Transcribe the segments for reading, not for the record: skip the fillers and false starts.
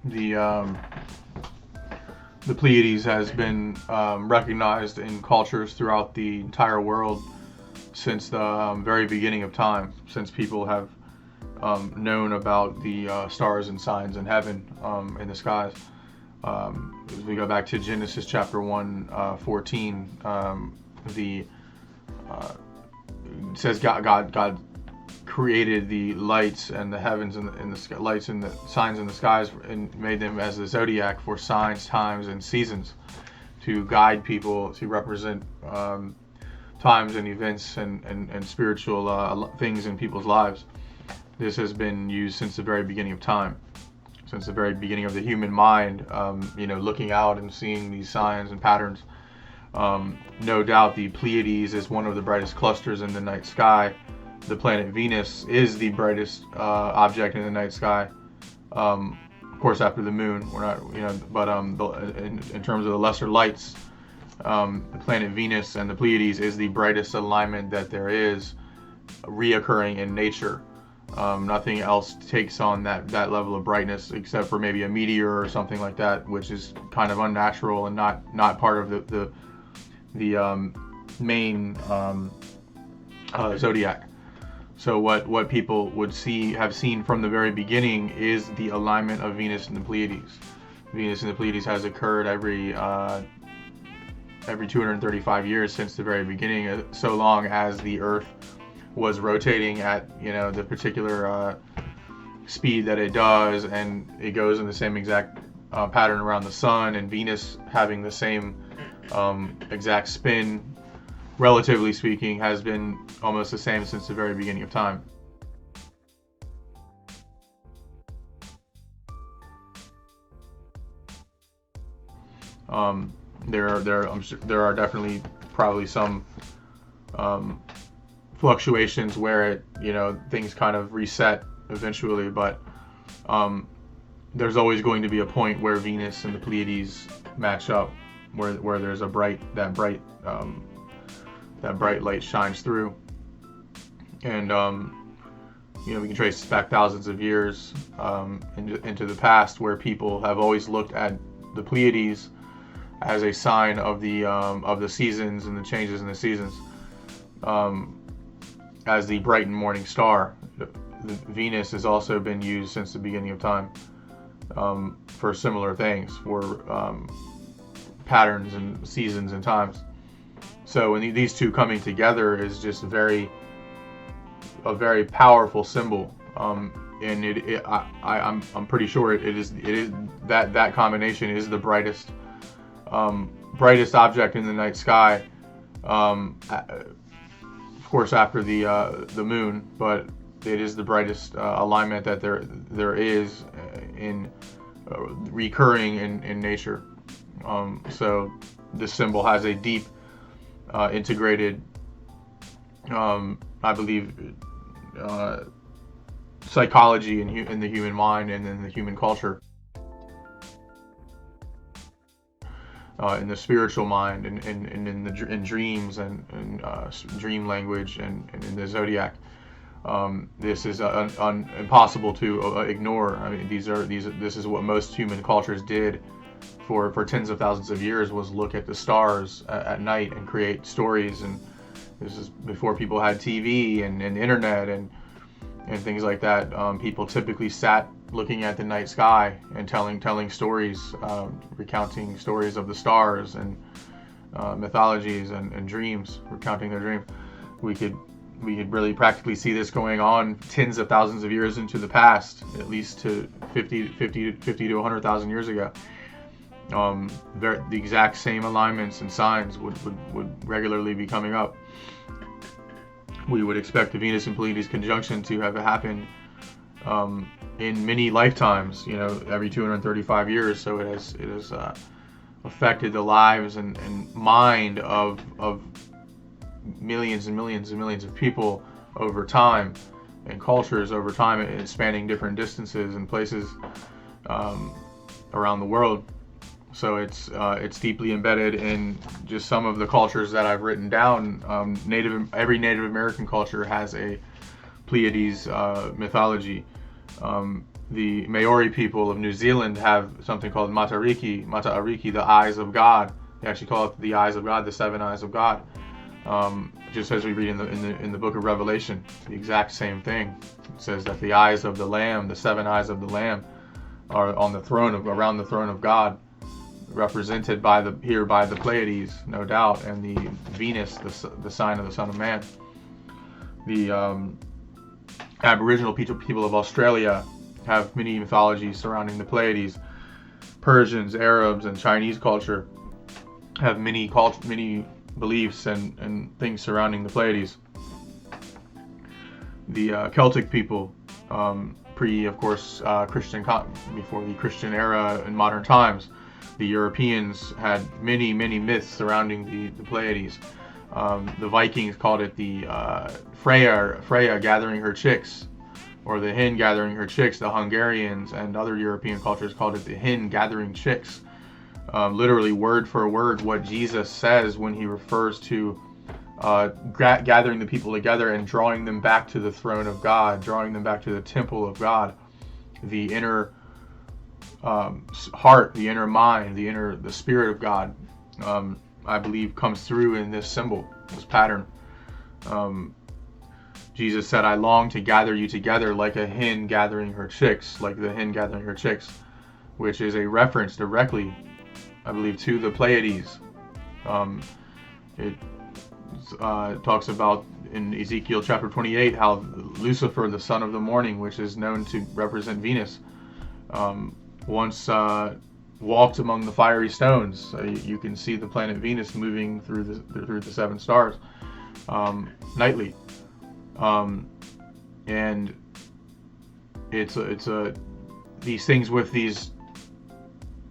The the Pleiades has been recognized in cultures throughout the entire world since the very beginning of time, since people have known about the stars and signs in heaven, in the skies. As we go back to Genesis chapter 1, 14, the it says God created the lights and the heavens and the lights and the signs in the skies and made them as the zodiac for signs, times, and seasons to guide people, to represent times and events and spiritual things in people's lives. This has been used since the very beginning of time, since the very beginning of the human mind, looking out and seeing these signs and patterns. No doubt the Pleiades is one of the brightest clusters in the night sky. The planet Venus is the brightest object in the night sky. Of course, after the moon, we're not, but in terms of the lesser lights, the planet Venus and the Pleiades is the brightest alignment that there is, reoccurring in nature. Nothing else takes on that level of brightness except for maybe a meteor or something like that, which is kind of unnatural and not part of the main zodiac. So what people would have seen from the very beginning is the alignment of Venus and the Pleiades. Venus and the Pleiades has occurred every 235 years since the very beginning, so long as the Earth was rotating at the particular speed that it does, and it goes in the same exact pattern around the sun, and Venus having the same exact spin, relatively speaking, has been almost the same since the very beginning of time. There are definitely probably some fluctuations where things kind of reset eventually, but there's always going to be a point where Venus and the Pleiades match up, where there's that bright light shines through, and we can trace back thousands of years into the past, where people have always looked at the Pleiades as a sign of the seasons and the changes in the seasons, as the bright and morning star. Venus has also been used since the beginning of time for similar things, for patterns and seasons and times. So when these two coming together is just a very powerful symbol, and I'm pretty sure it is that combination is the brightest object in the night sky. Of course, after the moon, but it is the brightest alignment that there is in recurring in nature. So this symbol has a deep integrated, I believe, psychology in the human mind and in the human culture, in the spiritual mind, and in dreams and dream language and in the zodiac. This is impossible to ignore. I mean, this is what most human cultures did for tens of thousands of years, was look at the stars at night and create stories. And this is before people had TV and internet and things like that. People typically sat looking at the night sky and telling stories, recounting stories of the stars and mythologies and dreams, recounting their dreams. We could really practically see this going on tens of thousands of years into the past, at least to 50 to 100,000 years ago. The exact same alignments and signs would regularly be coming up. We would expect the Venus and Pleiades conjunction to have happened in many lifetimes, every 235 years. So it has affected the lives and mind of millions and millions and millions of people over time, and cultures over time, spanning different distances and places around the world. So it's deeply embedded in just some of the cultures that I've written down. Every Native American culture has a Pleiades mythology. The Maori people of New Zealand have something called Matariki, the eyes of God. They actually call it the eyes of God, the 7 eyes of God. Just as we read in the book of Revelation, the exact same thing. It says that the eyes of the Lamb, the 7 eyes of the Lamb, are on the throne around the throne of God, represented by the Pleaides, no doubt, and the Venus, the sign of the Son of Man. The Aboriginal people of Australia have many mythologies surrounding the Pleaides. Persians, Arabs, and Chinese culture have many beliefs and things surrounding the Pleaides. The Celtic people, of course, before the Christian era in modern times, the Europeans had many myths surrounding the Pleiades. The Vikings called it the Freya gathering her chicks, or the hen gathering her chicks. The Hungarians and other European cultures called it the hen gathering chicks. Literally word for word what Jesus says when he refers to gathering the people together and drawing them back to the throne of God, drawing them back to the temple of God. The inner heart, the inner mind, the spirit of God, I believe comes through in this symbol, this pattern. Jesus said, I long to gather you together like a hen gathering her chicks, which is a reference directly, I believe, to the Pleiades. It talks about in Ezekiel chapter 28 how Lucifer, the son of the morning, which is known to represent Venus, once walked among the fiery stones. You can see the planet Venus moving through the 7 stars nightly, and it's these things with these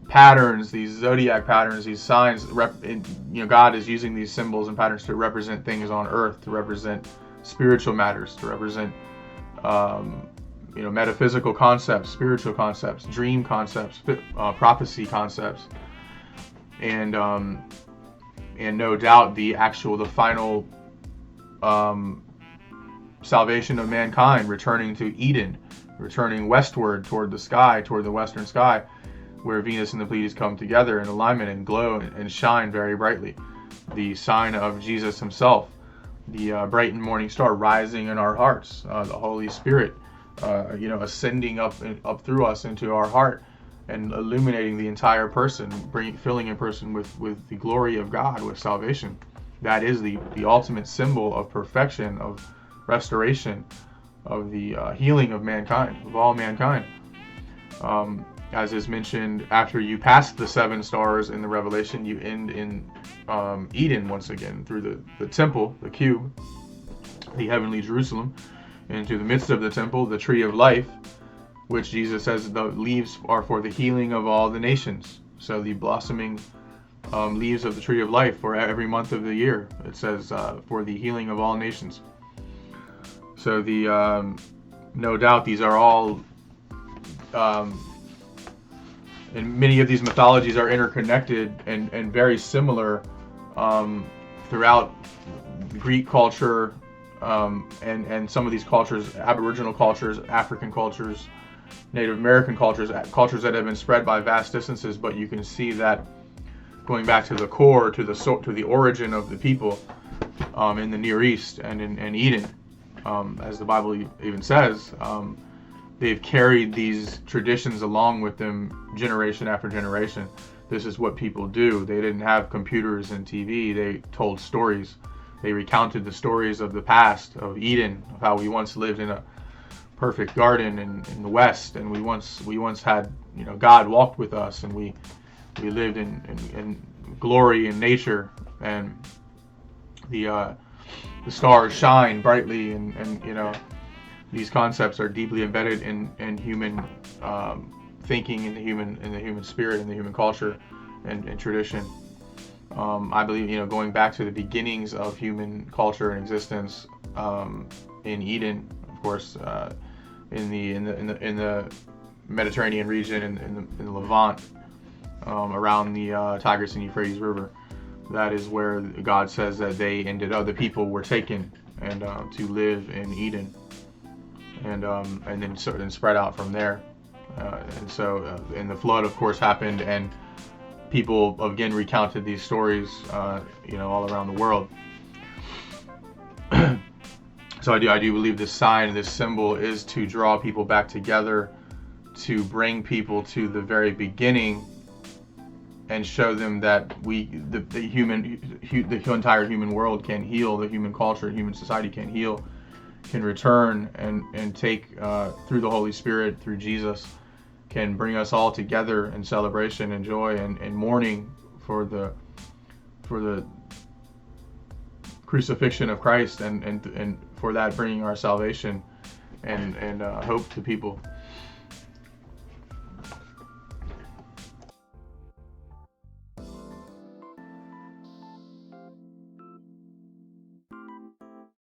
patterns, these zodiac patterns, these signs. God is using these symbols and patterns to represent things on earth, to represent spiritual matters, to represent metaphysical concepts, spiritual concepts, dream concepts, prophecy concepts, and no doubt the final salvation of mankind, returning to Eden, returning westward toward the western sky, where Venus and the Pleiades come together in alignment and glow and shine very brightly. The sign of Jesus himself, the bright and morning star rising in our hearts, the Holy Spirit, ascending up through us into our heart and illuminating the entire person, filling a person with the glory of God, with salvation. That is the ultimate symbol of perfection, of restoration, of the healing of mankind, of all mankind. As is mentioned, after you pass the 7 stars in the Revelation, you end in Eden once again, through the temple, the cube, the heavenly Jerusalem. Into the midst of the temple, the tree of life, which Jesus says the leaves are for the healing of all the nations. So the blossoming leaves of the tree of life for every month of the year, it says, for the healing of all nations. So no doubt these are all, and many of these mythologies are interconnected and very similar throughout Greek culture, and some of these cultures, Aboriginal cultures, African cultures, Native American cultures that have been spread by vast distances. But you can see that going back to the core, to the origin of the people in the Near East and in Eden, as the Bible even says, they've carried these traditions along with them generation after generation. This is what people do. They didn't have computers and TV. They told stories. They recounted the stories of the past, of Eden, of how we once lived in a perfect garden in the West, and we once had, God walked with us, and we lived in glory in nature, and the stars shine brightly, and these concepts are deeply embedded in human thinking, in the human spirit, in the human culture and tradition. I believe, going back to the beginnings of human culture and existence in Eden, of course, in the Mediterranean region, in the Levant, around the Tigris and Euphrates River. That is where God says that they ended up. The people were taken and to live in Eden, and then sort of spread out from there. And the flood, of course, happened, and people again recounted these stories, all around the world. So I do believe this sign, this symbol, is to draw people back together, to bring people to the very beginning, and show them that the entire human world can heal, the human culture, human society can heal, can return, and take through the Holy Spirit, through Jesus, can bring us all together in celebration and joy and mourning for the crucifixion of Christ, and for that bringing our salvation and hope to people.